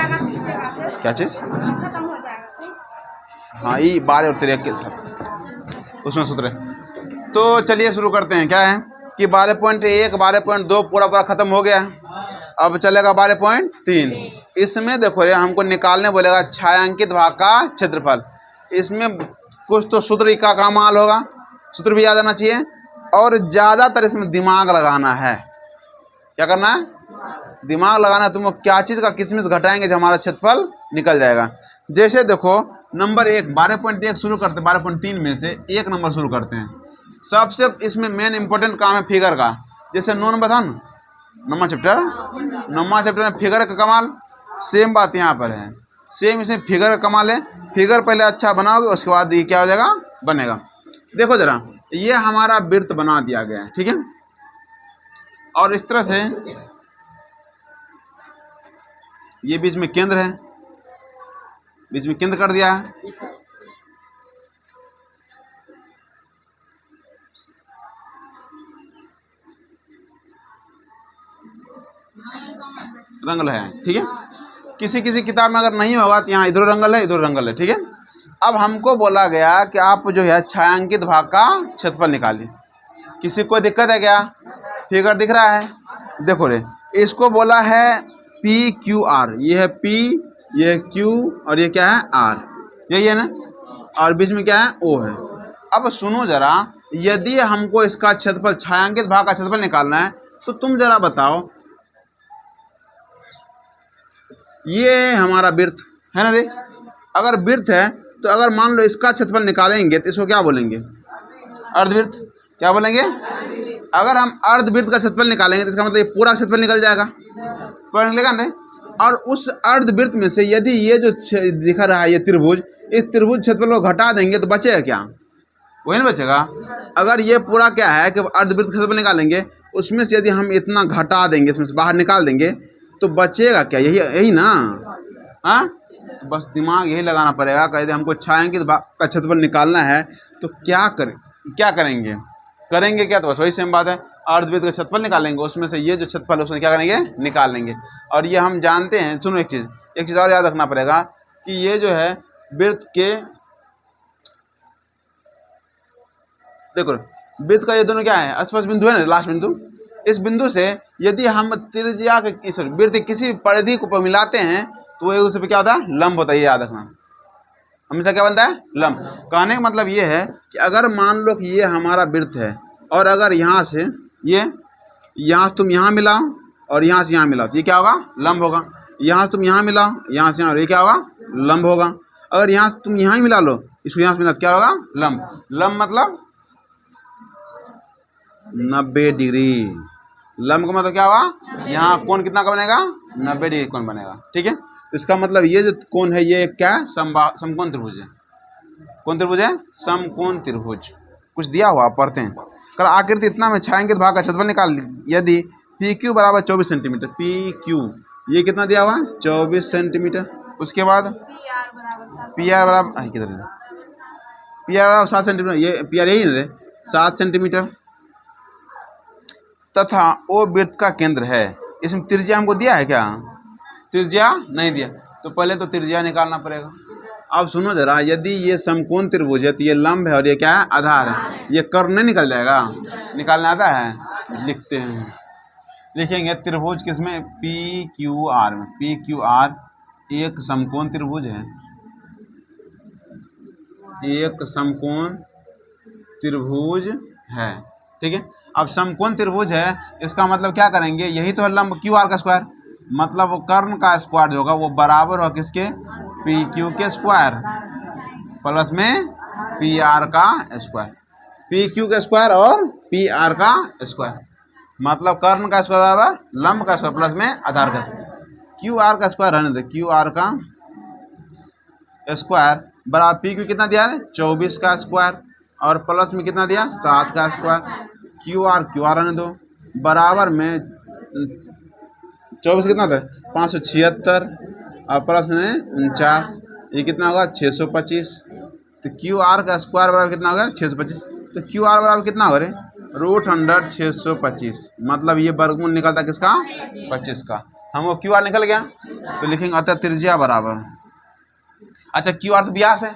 क्या चीज़? हाँ, ये 12 और 13 के साथ उसमें सूत्र है। तो चलिए शुरू करते हैं। क्या है कि 12.1 12.2 पूरा ख़त्म हो गया। अब चलेगा 12.3। इसमें देखो रे हमको निकालने बोलेगा छायांकित भाग का क्षेत्रफल। इसमें कुछ तो सूत्र का कमाल होगा, सूत्र भी याद आना चाहिए, और ज़्यादातर इसमें दिमाग लगाना है। क्या करना है? दिमाग लगाना है। तुम क्या चीज़ का किसमिस घटाएंगे जो हमारा क्षेत्रफल निकल जाएगा। जैसे देखो नंबर 1 12.1 शुरू करते हैं, 12.3 में से 1 नंबर शुरू करते हैं। सबसे इसमें मेन इंपॉर्टेंट काम है फिगर का। जैसे 9 नंबर था ना, नौवां चैप्टर में फिगर का कमाल। सेम बात यहाँ पर है, सेम इसमें फिगर का कमाल है। फिगर पहले अच्छा बना दो, उसके बाद ये क्या हो जाएगा, बनेगा। देखो जरा, ये हमारा वृत्त बना दिया गया है, ठीक है। और इस तरह से ये बीच में केंद्र है, बीच में केंद्र कर दिया है। रंगल है, ठीक है। किसी किसी किताब में अगर नहीं होगा तो यहाँ इधर रंगल है, इधर रंगल है, ठीक है। अब हमको बोला गया कि आप जो है छायांकित भाग का क्षेत्रफल निकालिए। किसी को दिक्कत है क्या? फिगर दिख रहा है, देखो रे, इसको बोला है PQR। ये है P, ये है Q और ये क्या है R, यही है ना। और बीच में क्या है, O है। अब सुनो जरा, यदि हमको इसका क्षेत्रफल छायांकित भाग का क्षेत्रफल निकालना है तो तुम जरा बताओ, ये हमारा वृत्त है ना रे। अगर वृत्त है तो अगर मान लो इसका क्षेत्रफल निकालेंगे तो इसको क्या बोलेंगे, अर्धवृत्त। क्या बोलेंगे? अगर हम अर्धवृत्त का क्षेत्रफल निकालेंगे तो इसका मतलब ये पूरा क्षेत्रफल निकल जाएगा, पूरा निकलेगा ना। और उस अर्धवृत्त में से यदि ये जो दिखा रहा है ये त्रिभुज, इस त्रिभुज क्षेत्रफल को घटा देंगे तो बचेगा क्या? वही ना बचेगा। अगर ये पूरा क्या है कि अर्धवृत्त का क्षेत्रफल निकालेंगे, उसमें से यदि हम इतना घटा देंगे, इसमें से बाहर निकाल देंगे तो बचेगा क्या? यही ना। हाँ, तो बस दिमाग यही लगाना पड़ेगा। कहते हमको छायांकित भाग का क्षेत्रफल निकालना है तो क्या करेंगे क्या? तो बस वही सेम बात है, अर्धवृत्त का क्षेत्रफल निकालेंगे, उसमें से ये जो क्षेत्रफल है उसमें क्या करेंगे, निकाल लेंगे। और ये हम जानते हैं। सुनो, एक चीज़ और याद रखना पड़ेगा कि ये जो है वृत्त के, देखो वृत्त का ये दोनों क्या है, स्पर्श बिंदु है ना, लास्ट बिंदु। इस बिंदु से यदि हम त्रिज्या के वृत्त किसी परिधि को मिलाते हैं तो वो उस पर क्या होता है, लंब होता है। ये याद रखना, हमेशा क्या बनता है, लंब। कहने का मतलब ये है कि अगर मान लो कि ये हमारा वृत्त है और अगर यहाँ से यहाँ से तुम यहाँ मिलाओ और यहाँ से यहाँ मिलाओ तो ये क्या होगा, लंब होगा। यहाँ से तुम यहाँ मिलाओ, यहाँ से यहाँ, ये क्या होगा, लंब होगा। अगर यहाँ से तुम यहाँ ही मिला लो, इसको यहाँ से मिला तो क्या होगा, लंब। लंब मतलब 90 डिग्री। लंब का मतलब क्या होगा, यहाँ कोण कितना का बनेगा, 90 डिग्री कोण बनेगा, ठीक है। इसका मतलब ये जो कोण है ये क्या है, समकोण त्रिभुज है। कौन त्रिभुज है, समकोण त्रिभुज। कुछ दिया हुआ आप पढ़ते हैं। कर आकृति इतना में छायांकित भाग का क्षेत्रफल निकाल। यदि PQ बराबर 24 सेंटीमीटर, PQ ये कितना दिया हुआ, 24 सेंटीमीटर। उसके बाद PR बराबर किधर है, PR बराबर 7 सेंटीमीटर। ये PR यही ना, 7 सेंटीमीटर। तथा वो वृत्त का केंद्र है। इसमें त्रिज्या हमको दिया है क्या, त्रिज्या नहीं दिया, तो पहले तो त्रिज्या निकालना पड़ेगा। अब सुनो जरा, यदि ये समकोण त्रिभुज है तो ये लंब है और ये क्या है, आधार है। ये कर्ण नहीं निकल जाएगा, निकालना आता है, लिखते हैं, लिखेंगे त्रिभुज किसमें, PQR में। PQR एक समकोण त्रिभुज है, एक समकोण त्रिभुज है, ठीक है। अब समकोण त्रिभुज है, इसका मतलब क्या करेंगे, यही तो है लंब, QR का स्क्वायर। मतलब वो कर्ण का स्क्वायर जो होगा वो बराबर होगा किसके, PQ के स्क्वायर प्लस में PR का स्क्वायर। PQ का स्क्वायर और PR का स्क्वायर, मतलब कर्ण का स्क्वायर बराबर लंब का स्क्वायर प्लस में आधार का स्क्वायर। QR का स्क्वायर रहने दे, QR का स्क्वायर बराबर PQ कितना दिया है, 24 का स्क्वायर और प्लस में कितना दिया, 7 का स्क्वायर। QR रहने दो, बराबर में 24 कितना था, 576 और प्लस में 49, ये कितना होगा, 625। तो QR का स्क्वायर बराबर कितना होगा, 625। तो QR बराबर कितना होगा रे, √625। मतलब ये वर्गमूल निकलता किसका, 25 का। हमको क्यू आर निकल गया, तो लिखेंगे अतः त्रिज्या बराबर, अच्छा क्यू आर तो व्यास है,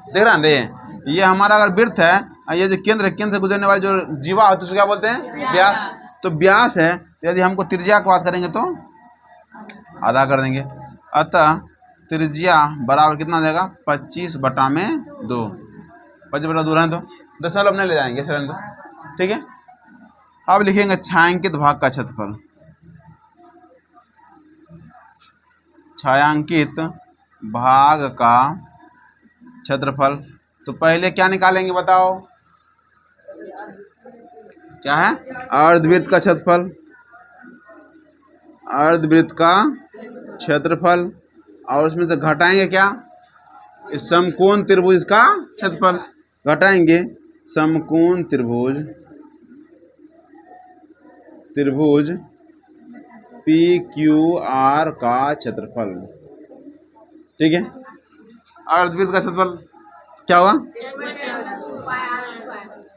देख रहे हैं रे, ये हमारा अगर वृत्त है, ये जो केंद्र है, केंद्र से गुजरने वाली जो जीवा होती है उसको क्या बोलते हैं, व्यास। तो व्यास है, यदि हमको त्रिज्या की बात करेंगे तो आधा कर देंगे, अतः त्रिज्या बराबर कितना देगा, 25/2, 25/2 रहने दो, दशमलव नहीं ले जाएंगे, रहने दो, ठीक है। अब लिखेंगे छायांकित भाग का क्षेत्रफल, छायांकित भाग का क्षेत्रफल, तो पहले क्या निकालेंगे बताओ, क्या है, अर्धवृत्त का क्षेत्रफल, अर्धवृत्त का क्षेत्रफल, और उसमें से घटाएंगे क्या, इस समकोण त्रिभुज का क्षेत्रफल, घटाएंगे समकोण त्रिभुज, त्रिभुज पी क्यू आर का क्षेत्रफल, ठीक है। अर्धवृत्त का क्षेत्रफल क्या हुआ,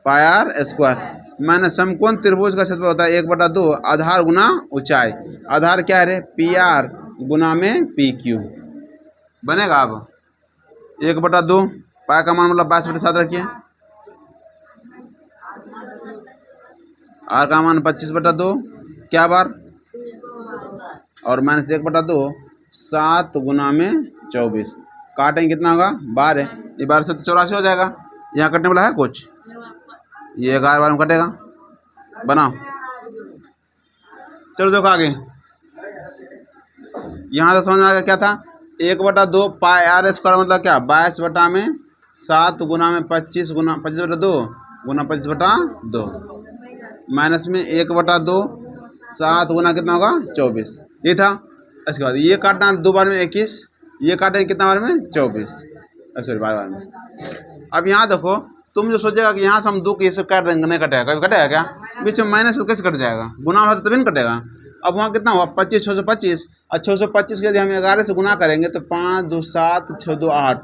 पाई आर स्क्वायर, माने समकोण त्रिभुज का क्षेत्रफल होता है 1/2 आधार गुना ऊंचाई, आधार क्या है रे, पी आर गुना में पी क्यू बनेगा। अब 1/2 पाई का मान मतलब 22/7 रखिए, आर का मान 25/2 क्या बार, और -1/2 7 गुना में 24, काटेंगे कितना होगा 12, ये 12 से 84 हो जाएगा, यहाँ कटने वाला है कुछ, ये 11 बार में कटेगा, बनाओ, चलो देखो आगे, यहाँ से समझ में आ गया क्या था, 1/2 पाई आर स्क्वायर मतलब क्या, 22/7 गुना में 25 गुना 25/2 गुना 25/2, माइनस में 1/2 7 गुना कितना होगा 24, ये था। इसके बाद ये काटना 2 बार में 21, ये काटेंगे कितना बार में 24, सॉरी 12 बार में। अब यहाँ देखो, तुम जो सोचेगा कि यहाँ से हम 2 के सब काट देंगे, नहीं कटेगा, कभी कटेगा क्या, बीच में माइनस तो कैसे कट जाएगा, गुना होता तभी नहीं कटेगा। अब वहाँ कितना हुआ 25 625, और 625 के यदि हम 11 से गुना करेंगे तो 5 2 7 6 2 8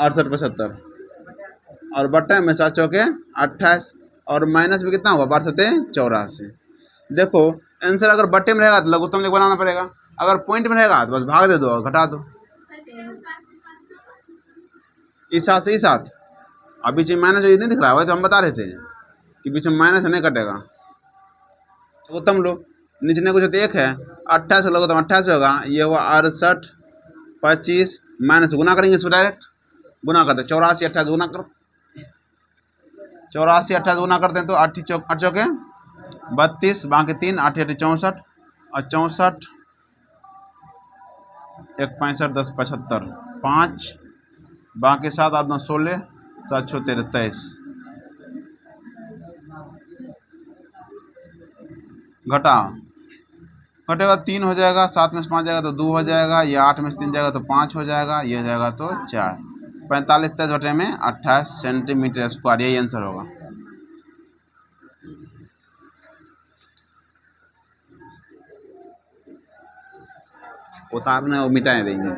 68 75, और बट्टे में 7 चौके 28, और माइनस में कितना हुआ 12 7 84। देखो आंसर अगर बट्टे में रहेगा तो लघुत्तम लेख बनाना पड़ेगा, अगर पॉइंट में रहेगा तो बस भाग दे दो और घटा दो, इस साथ से इस साथ। अब बीच में माइनस नहीं दिख रहा है, तो हम बता रहे थे कि बीच में माइनस नहीं कटेगा, लघुत्तम लो, नीचे कुछ तो 1 है, 28 लघुत्तम 28 होगा, ये हुआ 68 25, माइनस गुना करेंगे इसको डायरेक्ट, गुना करते 84 28 गुना कर, 84 28 गुना करते हैं तो 8 चौके 32, बाकी 3 8 8 64, और 64 1 65 10 75 5, बाकी 7 8 9 16 7 6 13 23, घटा घटेगा 3 हो जाएगा, 7 में से 5 जाएगा तो 2 हो जाएगा, ये 8 में से 3 जाएगा तो 5 हो जाएगा, ये जाएगा तो 4, 45 23 बटे में 28 सेंटीमीटर स्क्वायर, यही आंसर होगा। उतारने और मिटाए देंगे।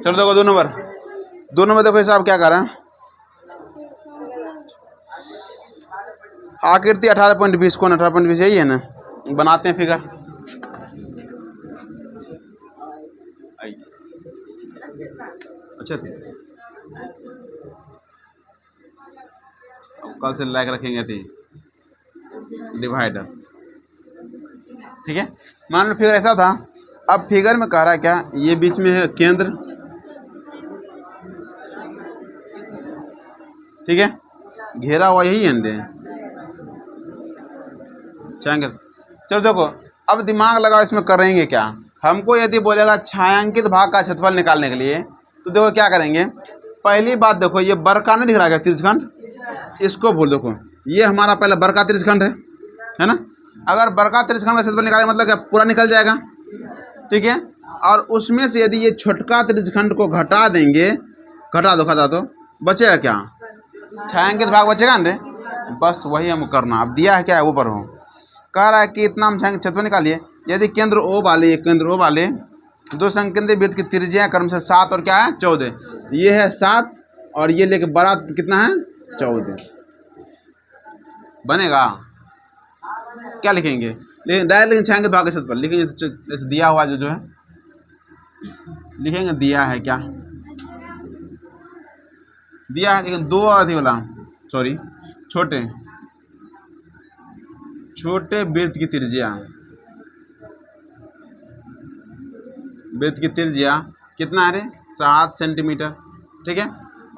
चलो देखो 2 नंबर देखो हिसाब क्या कर रहा है, आकृति 18.20 कोण 18.20 यही है ना, बनाते हैं फिगर। अच्छा थी, अब कल से लाइक रखेंगे थी डिवाइडर, ठीक है। मान लो फिगर ऐसा था, अब फिगर में कह रहा है क्या, ये बीच में है केंद्र, ठीक है, घेरा हुआ यही है छायांकित। चलो देखो अब दिमाग लगाओ, इसमें करेंगे क्या, हमको यदि बोलेगा छायांकित भाग का क्षेत्रफल निकालने के लिए, तो देखो क्या करेंगे, पहली बात देखो ये बरका नहीं दिख रहा है त्रिज्यखंड, इसको बोल देखो, ये हमारा पहला बरका त्रिज्यखंड है ना, अगर बरका त्रिज्यखंड का क्षेत्रफल निकाले मतलब क्या पूरा निकल जाएगा, ठीक है। और उसमें से यदि ये छोटका त्रिज्यखंड को घटा देंगे, घटा दो बचेगा क्या, छायांकित भाग बचेगा ना, बस वही हमको करना। अब दिया है क्या है ऊपर हो, कह रहा है कि इतना हम छायांकित क्षेत्रफल निकालिए, यदि केंद्र ओ वाले 2 संकेंद्रित वृत्त की त्रिज्या क्रम से 7 और क्या है 14, ये है 7 और ये लेके बड़ा कितना है 14 बनेगा। क्या लिखेंगे? लेकिन डायरेक्ट लेकिन छाएंगे भाग के क्षेत्रफल लिखेंगे, जैसे दिया हुआ जो है लिखेंगे, दिया है क्या दिया है, लेकिन दो अथी वाला सॉरी छोटे वृत्त की त्रिज्या कितना है रे 7 सेंटीमीटर, ठीक है।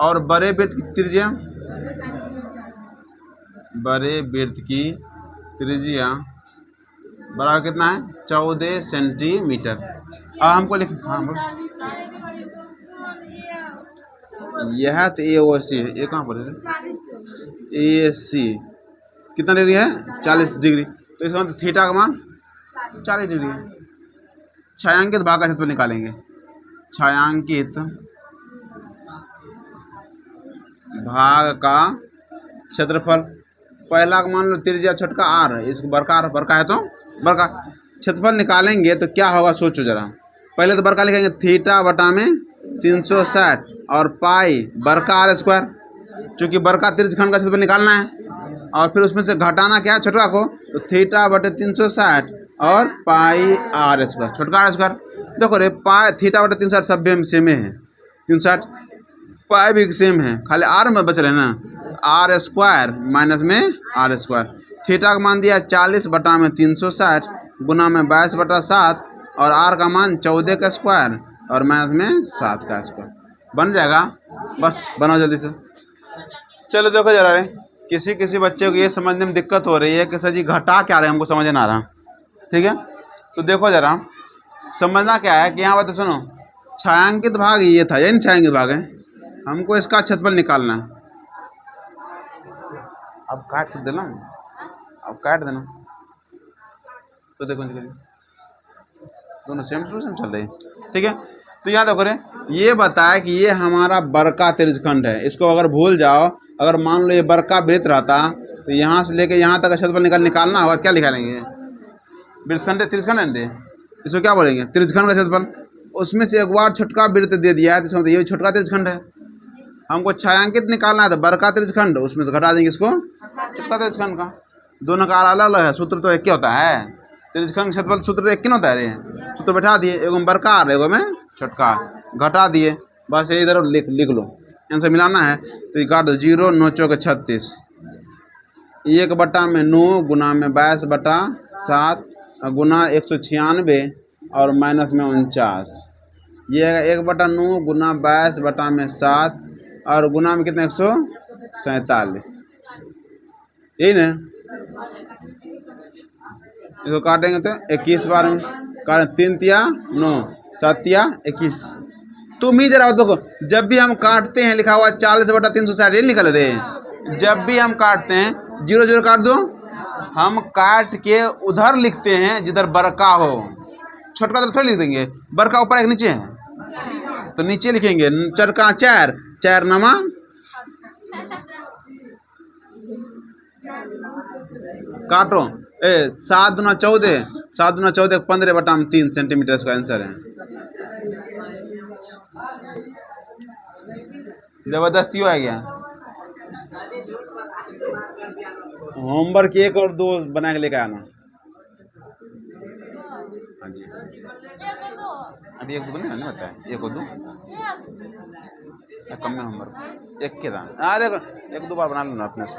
और बड़े वृत्त की त्रिज्या बराबर कितना है 14 सेंटीमीटर। अब हमको लिख यह तो ए और सी है, ये कहाँ पर है ए सी कितना डिग्री है 40 डिग्री, तो इसका मतलब थीटा का मान 40 डिग्री है। छायांकित भाग का क्षेत्रफल निकालेंगे। छायांकित भाग का क्षेत्रफल पहला का मान लो त्रिज्या छोटका आर है, इसको बड़का है तो बड़का क्षेत्रफल निकालेंगे तो क्या होगा सोचो जरा। पहले तो बड़का लिखेंगे थीटा बटा में 360 और पाई बड़का आर स्क्वायर, चूँकि बड़का त्रिज्यखंड का क्षेत्रफल निकालना है और फिर उसमें से घटाना क्या है छोटका को, तो थीटा बटे 360 और पाई आर स्क्वायर, छोटका आर स्क्वायर। देखो रे पाई थीटा बटे 360 सब भी सेम है, 360 पाई भी सेम है, खाली आर में बच रहे ना, आर स्क्वायर माइनस में आर स्क्वायर। थीटा का मान दिया 40 बटा में 360 गुना में 22 बटा 7 और आर का मान 14 का स्क्वायर और माइनस में 7 का स्क्वायर बन जाएगा। बस बनाओ जल्दी से। चलो देखो जरा रे, किसी बच्चे को ये समझने में दिक्कत हो रही है कि सर जी घटा क्या रहे हैं, हमको समझ ना आ रहा, ठीक है। तो देखो जरा समझना क्या है कि यहाँ पर तो सुनो, छायांकित भाग ये था, यही छायांकित भाग है, हमको इसका क्षेत्रफल निकालना है। अब काट देना, तो देखो दोनों सेम टू सेम चल रही है, ठीक है। तो यहाँ देखो रे, ये बताया कि ये हमारा बड़का त्रिज्यखंड है, इसको अगर भूल जाओ, अगर मान लो ये बड़का वृत्त रहता तो यहाँ से लेके यहाँ तक का क्षेत्रफल निकालना होगा, क्या निकालेंगे त्रिज्यखंड है, इसको क्या बोलेंगे त्रिज्यखंड का क्षेत्रफल। उसमें से एक बार छोटका वृत्त दे दिया है तो इसका मतलब ये छोटका त्रिज्यखंड है। हमको छायांकित निकालना है तो बड़का त्रिज्यखंड, उसमें से घटा देंगे इसको छोटका त्रिज्यखंड का। दोनों का अलग अलग है, सूत्र तो एक ही होता है, त्रिज्यखंड क्षेत्रफल सूत्र तो एक ही होता है रे, सूत्र बैठा दिए, एगो में बड़का और एगो में छोटका घटा दिए, बस ये इधर लिख लो, आंसर मिलाना है तो ये काट दो 0 9 चौक 36 1 बटा में 9 गुना में 22 बटा 7 गुना 196 और माइनस में 49, ये 1 बटा 9 गुना 22 बटा में 7 और गुना में कितना 147, यही ना। इसको काटेंगे तो 21 बार में काटें, 3 तिया 9 7 तिया 21। तुम ही जरा देखो, जब भी हम काटते हैं लिखा हुआ 40 बटा 360, ये निकल रहे हैं। जब भी हम काटते हैं 0 0 काट दो, हम काट के उधर लिखते हैं जिधर बड़का हो, छोटका तो थोड़ी लिख देंगे, बड़का ऊपर एक नीचे है तो नीचे लिखेंगे, चरका 4 नमा काटो 7 दूना 14 7 दूना 14 15 बटा में 3 सेंटीमीटर इसका आंसर है। जबरदस्ती हो गया। होमवर्क 1 और 2 बना के लेकर आना। हाँ जी अभी 1 2 नहीं होता है, 1 और 2 कम में होमवर्क 1 के दान। हाँ देखो 1 2 बार बना लूँगा अपने से।